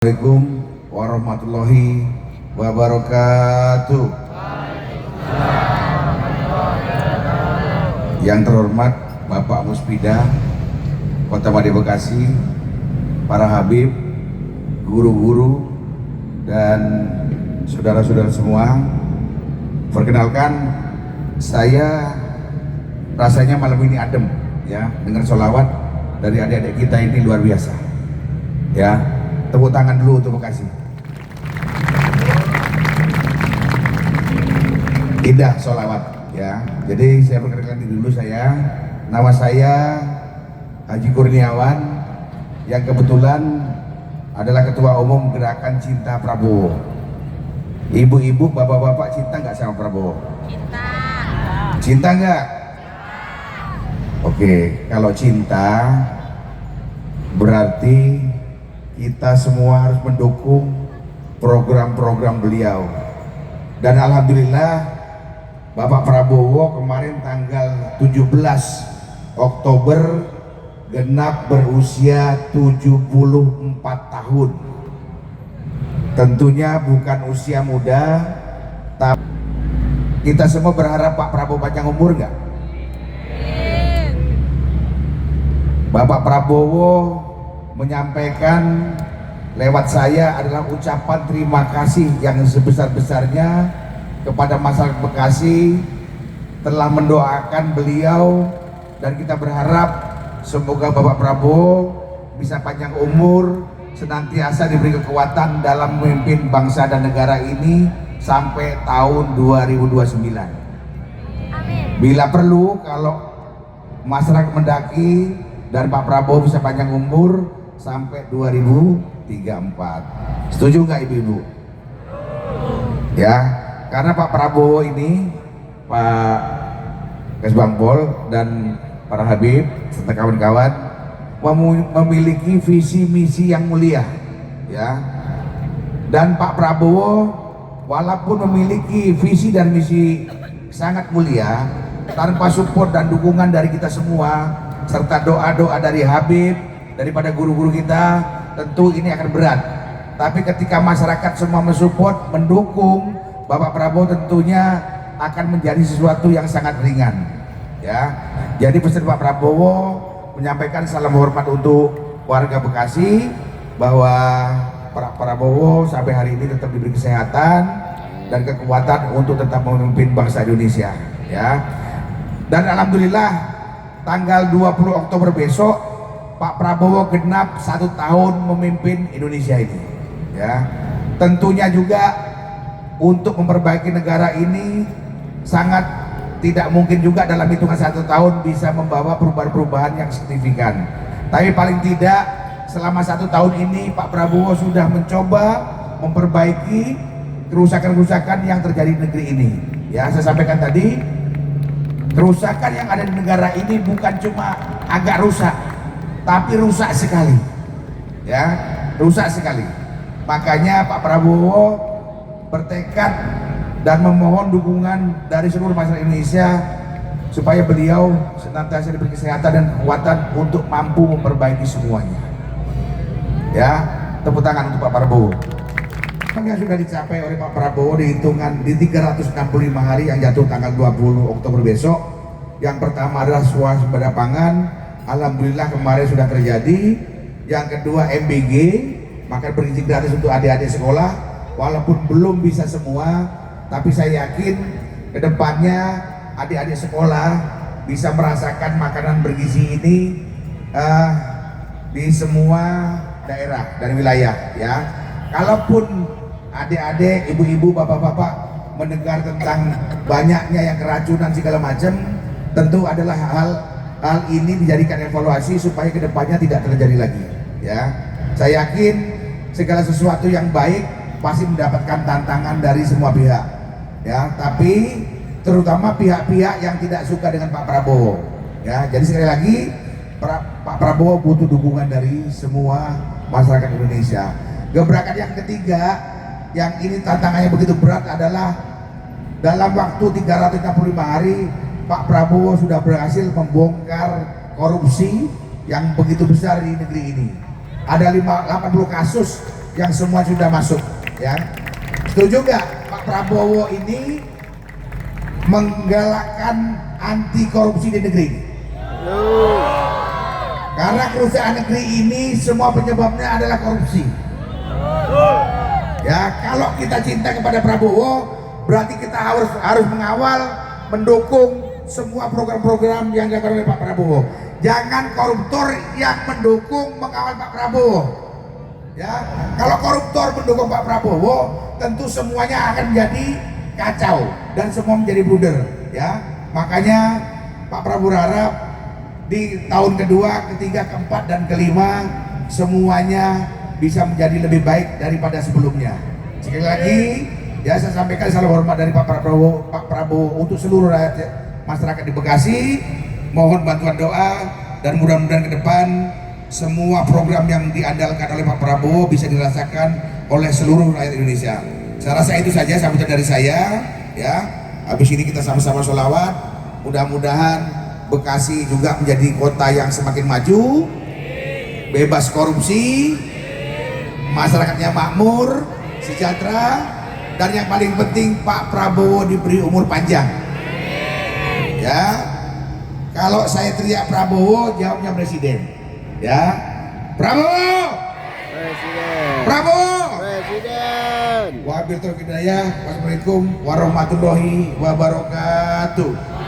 Assalamualaikum warahmatullahi wabarakatuh. Yang terhormat Bapak Muspida Kota Made Bekasi, para habib, guru-guru, dan saudara-saudara semua. Perkenalkan, saya rasanya malam ini adem ya, dengan sholawat dari adik-adik kita ini luar biasa ya. Tepuk tangan dulu untuk Bekasi. Indah sholawat ya. Jadi saya perkenalkan diri dulu saya. Nama saya Haji Kurniawan, yang kebetulan adalah Ketua Umum Gerakan Cinta Prabowo. Ibu-ibu, bapak-bapak cinta nggak sama Prabowo? Cinta. Cinta nggak? Oke, kalau cinta berarti kita semua harus mendukung program-program beliau. Dan alhamdulillah Bapak Prabowo kemarin tanggal 17 Oktober genap berusia 74 tahun. Tentunya bukan usia muda, tapi kita semua berharap Pak Prabowo panjang umur nggak? Bapak Prabowo menyampaikan lewat saya adalah ucapan terima kasih yang sebesar-besarnya kepada masyarakat Bekasi telah mendoakan beliau, dan kita berharap semoga Bapak Prabowo bisa panjang umur, senantiasa diberi kekuatan dalam memimpin bangsa dan negara ini sampai tahun 2029. Amin. Bila perlu, kalau masyarakat mendaki dan Pak Prabowo bisa panjang umur sampai 2034. Setuju nggak ibu-ibu? Ya, karena Pak Prabowo ini, Pak Kesbangpol dan para habib serta kawan-kawan memiliki visi misi yang mulia ya. Dan Pak Prabowo walaupun memiliki visi dan misi sangat mulia, tanpa support dan dukungan dari kita semua serta doa-doa dari habib, daripada guru-guru kita, tentu ini akan berat. Tapi ketika masyarakat semua mensupport, mendukung Bapak Prabowo, tentunya akan menjadi sesuatu yang sangat ringan ya. Jadi pesan Pak Prabowo menyampaikan salam hormat untuk warga Bekasi, bahwa Pak Prabowo sampai hari ini tetap diberi kesehatan dan kekuatan untuk tetap memimpin bangsa Indonesia ya. Dan alhamdulillah tanggal 20 Oktober besok Pak Prabowo genap 1 tahun memimpin Indonesia ini ya. Tentunya juga untuk memperbaiki negara ini sangat tidak mungkin juga dalam hitungan 1 tahun bisa membawa perubahan-perubahan yang signifikan. Tapi paling tidak selama 1 tahun ini Pak Prabowo sudah mencoba memperbaiki kerusakan-kerusakan yang terjadi di negeri ini ya. Saya sampaikan tadi, kerusakan yang ada di negara ini bukan cuma agak rusak, tapi rusak sekali ya, rusak sekali. Makanya Pak Prabowo bertekad dan memohon dukungan dari seluruh masyarakat Indonesia supaya beliau senantiasa diberi kesehatan dan kekuatan untuk mampu memperbaiki semuanya ya. Tepuk tangan untuk Pak Prabowo. Yang sudah dicapai oleh Pak Prabowo di hitungan di 365 hari yang jatuh tanggal 20 Oktober besok. Yang pertama adalah swasembada pangan, alhamdulillah kemarin sudah terjadi. Yang kedua MBG, makan bergizi gratis untuk adik-adik sekolah, walaupun belum bisa semua, tapi saya yakin kedepannya adik-adik sekolah bisa merasakan makanan bergizi ini di semua daerah dan wilayah ya. Kalaupun adik-adik, ibu-ibu, bapak-bapak mendengar tentang banyaknya yang keracunan segala macam, tentu adalah hal ini dijadikan evaluasi supaya kedepannya tidak terjadi lagi ya. Saya yakin segala sesuatu yang baik pasti mendapatkan tantangan dari semua pihak ya, tapi terutama pihak-pihak yang tidak suka dengan Pak Prabowo ya. Jadi sekali lagi Pak Prabowo butuh dukungan dari semua masyarakat Indonesia. Gebrakan yang ketiga yang ini tantangannya begitu berat adalah dalam waktu 365 hari Pak Prabowo sudah berhasil membongkar korupsi yang begitu besar di negeri ini. Ada 80 kasus yang semua sudah masuk, ya. Setuju nggak Pak Prabowo ini menggalakkan anti korupsi di negeri? Karena kerusakan negeri ini semua penyebabnya adalah korupsi. Ya, kalau kita cinta kepada Prabowo, berarti kita harus mengawal, mendukung semua program-program yang dilakukan oleh Pak Prabowo. Jangan koruptor yang mendukung mengawal Pak Prabowo. Ya, kalau koruptor mendukung Pak Prabowo, tentu semuanya akan menjadi kacau dan semua menjadi blunder. Ya, makanya Pak Prabowo harap di tahun kedua, ketiga, keempat, dan kelima semuanya bisa menjadi lebih baik daripada sebelumnya. Sekali lagi, ya saya sampaikan salam hormat dari Pak Prabowo untuk seluruh rakyat masyarakat di Bekasi. Mohon bantuan doa dan mudah-mudahan ke depan semua program yang diandalkan oleh Pak Prabowo bisa dirasakan oleh seluruh rakyat Indonesia. Saya rasa itu saja sambutan dari saya. Ya, habis ini kita sama-sama sholawat. Mudah-mudahan Bekasi juga menjadi kota yang semakin maju, bebas korupsi, masyarakatnya makmur, sejahtera, dan yang paling penting Pak Prabowo diberi umur panjang. Ya, kalau saya teriak Prabowo, jawabnya presiden. Ya, Prabowo, presiden. Prabowo, presiden. Wabillahi taufiq hidayah. Wassalamualaikum warahmatullahi wabarakatuh.